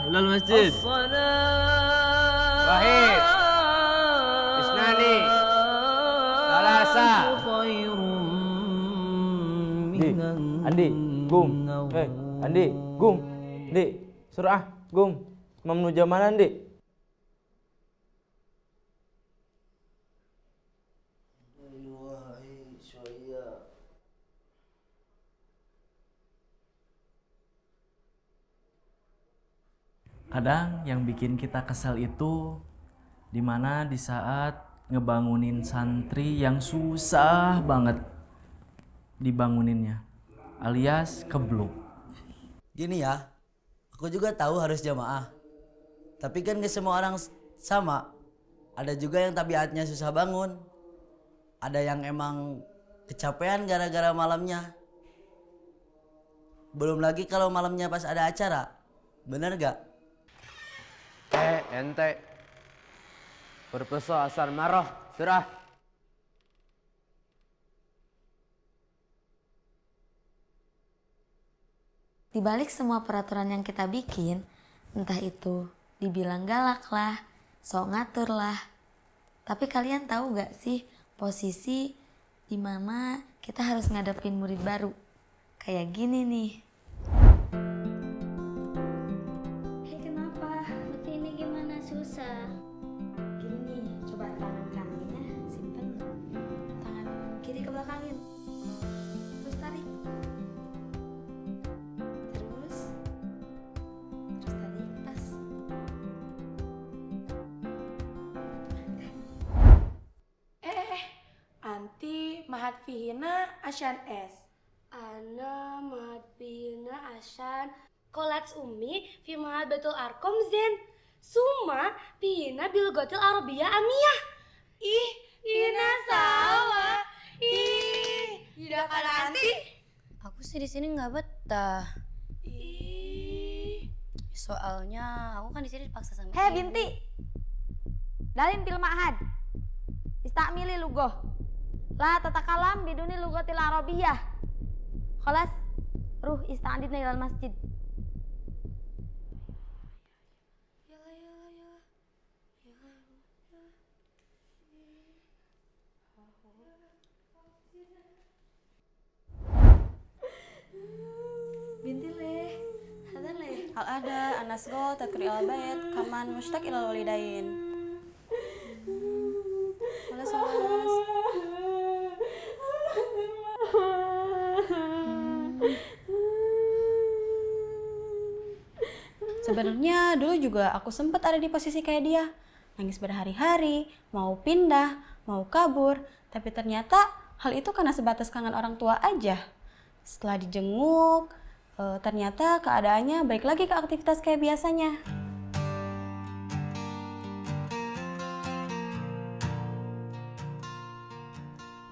ilal masjid. Wahid, Isnani, Salasa. Andi, Gum. Andi, Gum. Andi, surah, Gum. Mau menuju mana, Andi? Kadang yang bikin kita kesel itu dimana di saat ngebangunin santri yang susah banget dibanguninnya, alias kebluk. Gini ya, aku juga tahu harus jamaah. Tapi kan gak semua orang sama. Ada juga yang tabiatnya susah bangun. Ada yang emang kecapean gara-gara malamnya. Belum lagi kalau malamnya pas ada acara. Bener gak? Ente. Berpeso asal marah, surah. Di balik semua peraturan yang kita bikin, entah itu dibilang galak lah, sok ngatur lah. Tapi kalian tahu gak sih posisi dimana kita harus ngadepin murid baru? Kayak gini nih. Kenapa? Bukti ini gimana susah? Gini nih, coba tangan kanannya simpen, tangan kiri ke belakangin. Terus tarik. Terus tarik pas. Anti mahat fihina asyan es. Ana madbina asan kolats umi fi mahat betul arkom zen. Suma pina bilgotil arabia amiyah. Ih, ina salah. Ih, tidak kan anti? Aku sih di sini nggak betah. Ih, Soalnya aku kan di sini dipaksa sama Hei ibu. binti, dalin fil ma'had. Istakmili lugoh. La tatakalam biduni lugotil arabiyah. Khalas, ruh ista'adidna ilal masjid. Binti leh, ada leh. Al ada anasgo tadkuri al bait kaman mushtaq ilal walidain. Holas. Sebenarnya dulu juga aku sempat ada di posisi kayak dia. Nangis berhari-hari, mau pindah, mau kabur, tapi ternyata hal itu karena sebatas kangen orang tua aja. Setelah dijenguk, ternyata keadaannya balik lagi ke aktivitas kayak biasanya.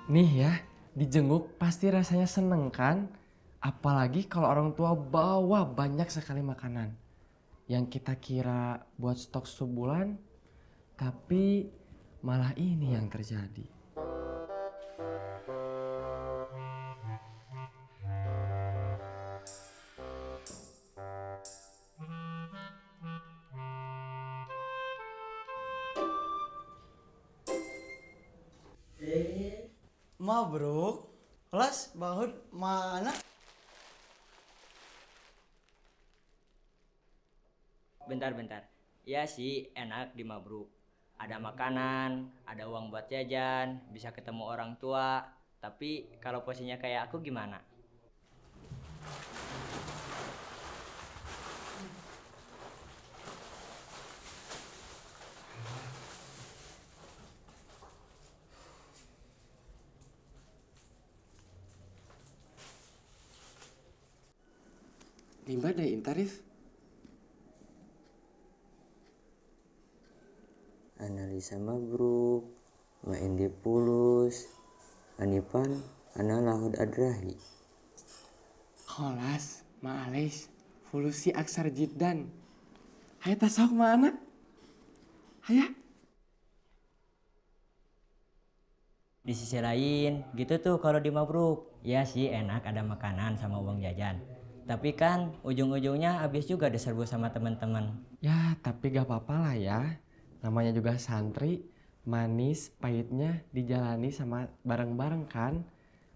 Nih ya, dijenguk pasti rasanya seneng kan? Apalagi kalau orang tua bawa banyak sekali makanan. Yang kita kira buat stok sebulan, tapi malah ini yang terjadi. Mabruk. Kelas bangun mana? Bentar. Ya sih enak di Mabruk. Ada makanan, ada uang buat jajan, bisa ketemu orang tua. Tapi kalau posisinya kayak aku gimana? Limba deh Intarif. Analisa Mabruk, wa indi pulus, Anipan, ana lahud adrahi. Kholas, ma'alis, fulusi aksar jiddan. Hayat tasawuf mana? Hayat. Di sisi lain, gitu tuh kalau di Mabruk. Ya sih enak ada makanan sama uang jajan. Tapi kan ujung-ujungnya habis juga diserbu sama teman-teman. Ya, tapi gak apa-apa lah ya. Namanya juga santri, manis, pahitnya dijalani sama bareng-bareng kan.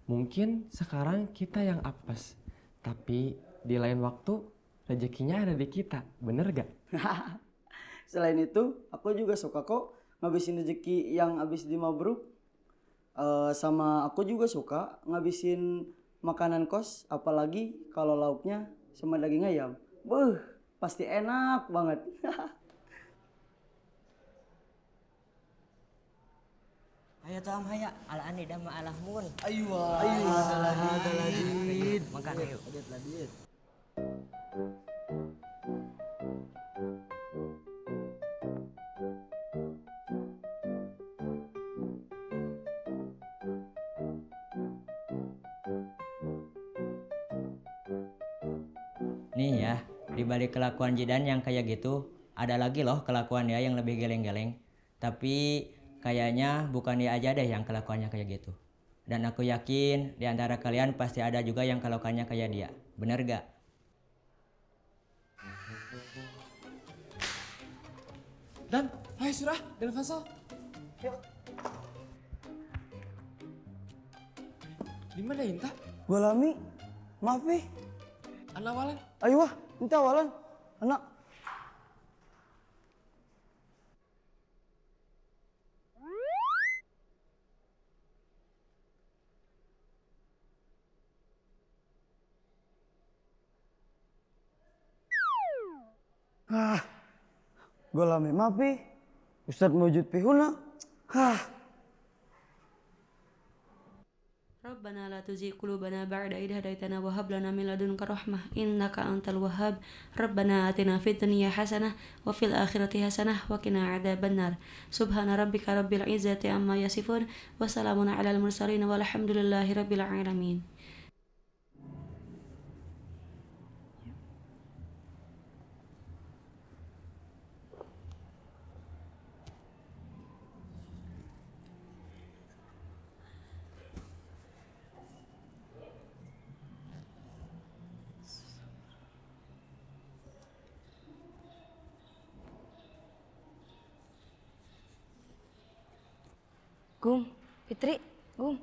Mungkin sekarang kita yang apes, tapi di lain waktu rezekinya ada di kita, bener gak? Selain itu, aku juga suka kok ngabisin rezeki yang habis di Mabruk. Sama aku juga suka ngabisin makanan kos, apalagi kalau lauknya sama daging ayam. Beuh, pasti enak banget. Ayo Tom, ayo. Ala ani dah ma'alah mun. Ayo, Makan yuk. Nih ya, di balik kelakuan Jidan yang kayak gitu, ada lagi loh kelakuan dia yang lebih geleng-geleng. Tapi kayaknya bukan dia aja deh yang kelakuannya kayak gitu. Dan aku yakin di antara kalian pasti ada juga yang kelakuannya kayak dia. Bener gak? Dan, hai surah, dan fasal. Yuk. Di mana Inta? Gua Lami, maaf nih. Anak Walan. Ayo wah, minta Walan. Anak. Gua Lami, maaf nih. Ustadz mewujud pihuna. Rabbana la tuzigh qulubana ba'da idh hadaytana wa hab lana min ladunka rahmah innaka antal wahhab. Rabbana atina fid dunya hasanah wa fil akhirati hasanah wa qina adzabannar. Subhana rabbika rabbil izzati amma yasifun wa salamun alal mursalin walhamdulillahi rabbil alamin. Gum, Fitri, Gum.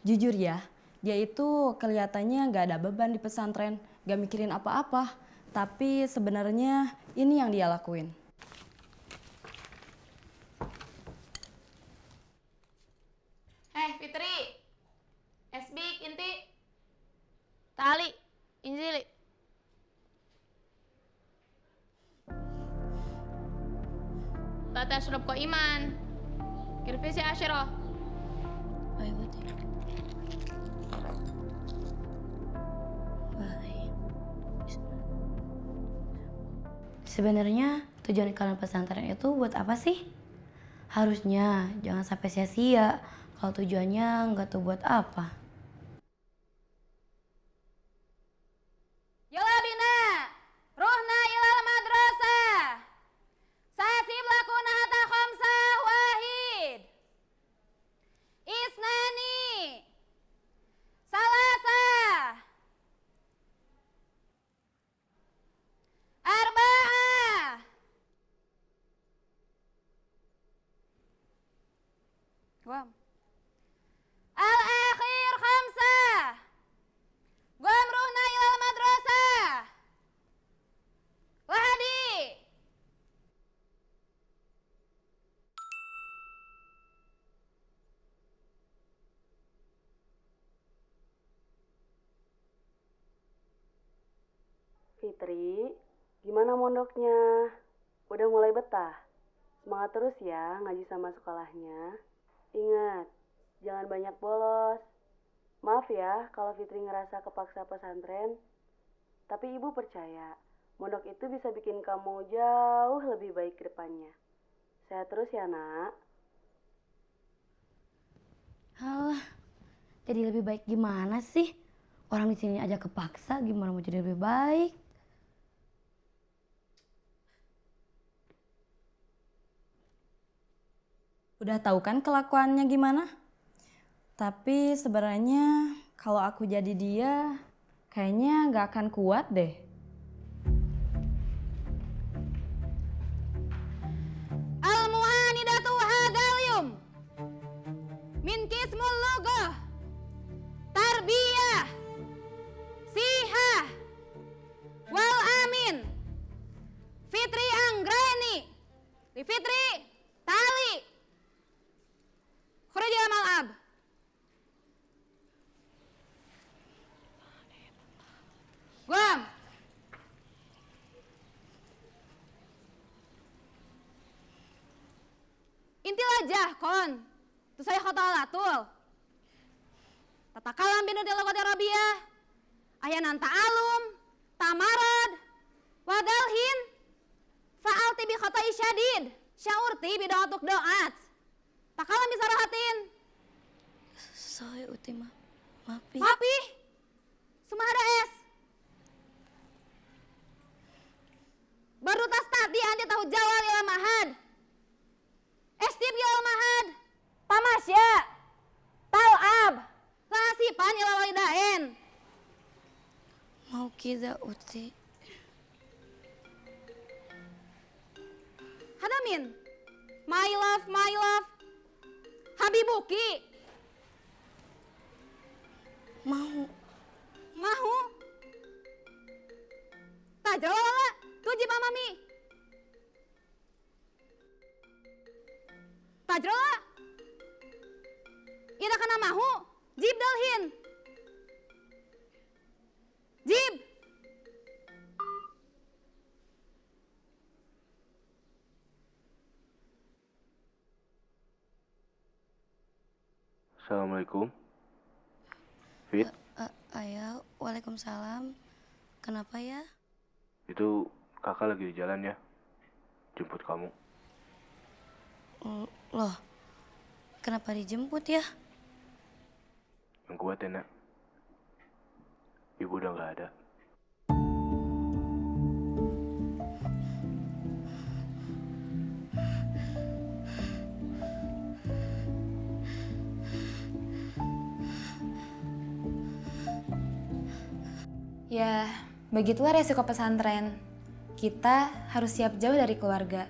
Jujur ya, dia itu kelihatannya gak ada beban di pesantren, gak mikirin apa-apa. Tapi sebenarnya ini yang dia lakuin. Hei Fitri, Esbik, Inti, Tali, Injili. la tashrab iman, kirfisi asyirah. Sebenarnya tujuan kalian pesantren itu buat apa sih? Harusnya jangan sampai sia-sia kalau tujuannya nggak tahu buat apa. Yala bina, ruhna ilal madrasah. Sasib lakuna hatta khamsah wahid. Isnani. Salasa. Arba'ah. Guam. Al-akhir khamsah. Guam ruhna ilal madrasah. Wahadi. Fitri, gimana mondoknya? Udah mulai betah? Semangat terus ya ngaji sama sekolahnya. Ingat, jangan banyak bolos. Maaf ya kalau Fitri ngerasa kepaksa pesantren. Tapi ibu percaya, mondok itu bisa bikin kamu jauh lebih baik ke depannya. Sehat terus ya nak. Halah, jadi lebih baik gimana sih? Orang di sini aja kepaksa, gimana mau jadi lebih baik? Udah tahu kan kelakuannya gimana? Tapi sebenarnya kalau aku jadi dia, kayaknya nggak akan kuat deh. Al-mu'anidatu hadzal yum min qismul lughah tarbiyah sihah wal amin Fitri Anggreni li Fitri Tali khurujil mal'ab. Guam. Intil aja kon. Tu saya kota latul. Tatakalam binu tilawati Arabiyah. Ayanan ta'alum, tamarad, wadalhin, fa'alti bi khatai syadid, syaurti bi doatuk doat. Takalam bisa rahatin. Saya uti mapi. Mapi. Semua ada es. Baru tas tadi anda tahu jawab ila mahad. Estib ila mahad. Tamasya. Tal'ab. Lasipan ila walidain. Mau kita uti. Hadamin. My love. Habibuki. Mahu. Tajala. Tuji mamami. Tajrola. Ida kana mahu. Jib dalhin. Jib. Assalamualaikum. Fit, Ayah, waalaikumsalam. Kenapa ya? itu kakak lagi di jalan ya. Jemput kamu. Loh, kenapa dijemput ya? Yang kuat ya, Nak. Ibu udah gak ada. Ya, begitulah resiko pesantren. Kita harus siap jauh dari keluarga.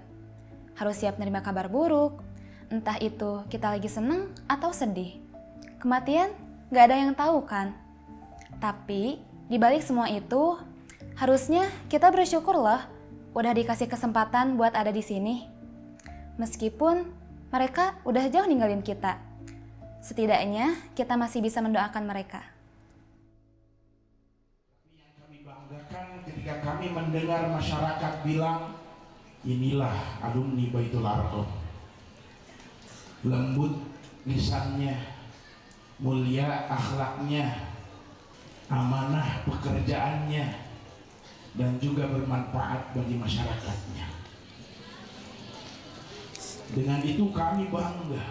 Harus siap menerima kabar buruk. Entah itu kita lagi seneng atau sedih. Kematian gak ada yang tahu kan. Tapi di balik semua itu, harusnya kita bersyukur loh udah dikasih kesempatan buat ada di sini. Meskipun mereka udah jauh ninggalin kita. Setidaknya kita masih bisa mendoakan mereka. Ketika kami mendengar masyarakat bilang, inilah alumni Baitul Arqam, lembut lisannya, mulia akhlaknya, amanah pekerjaannya, dan juga bermanfaat bagi masyarakatnya. Dengan itu kami bangga,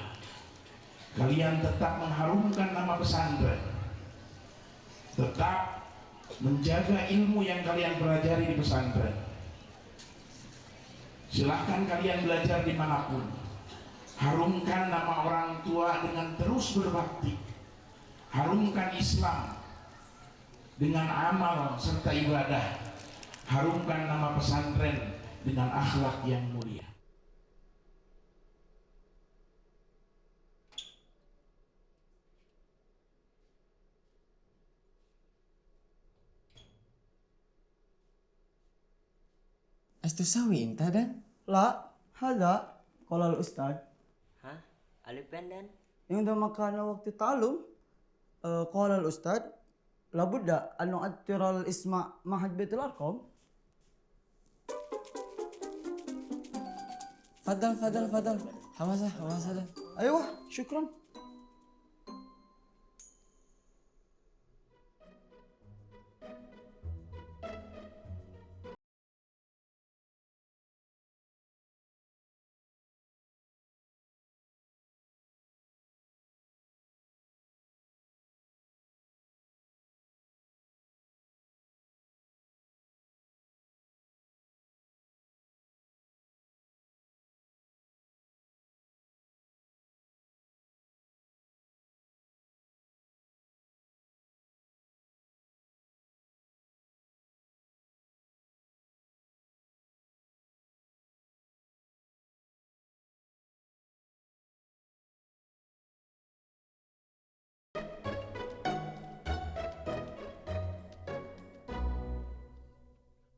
kalian tetap mengharumkan nama pesantren, tetap menjaga ilmu yang kalian pelajari di pesantren. Silahkan kalian belajar dimanapun. Harumkan nama orang tua dengan terus berbakti. Harumkan Islam dengan amal serta ibadah. Harumkan nama pesantren dengan akhlak yang mulia. Astusawi inta dan? La, hada, qala al-ustad. Hah? Alif pendan? Yang udah makan waktu talum, qala al-ustad, labudda an nu'attiral isma mahad Baitul Arqam. Fadal. Hamasa dan. Aywa, syukran.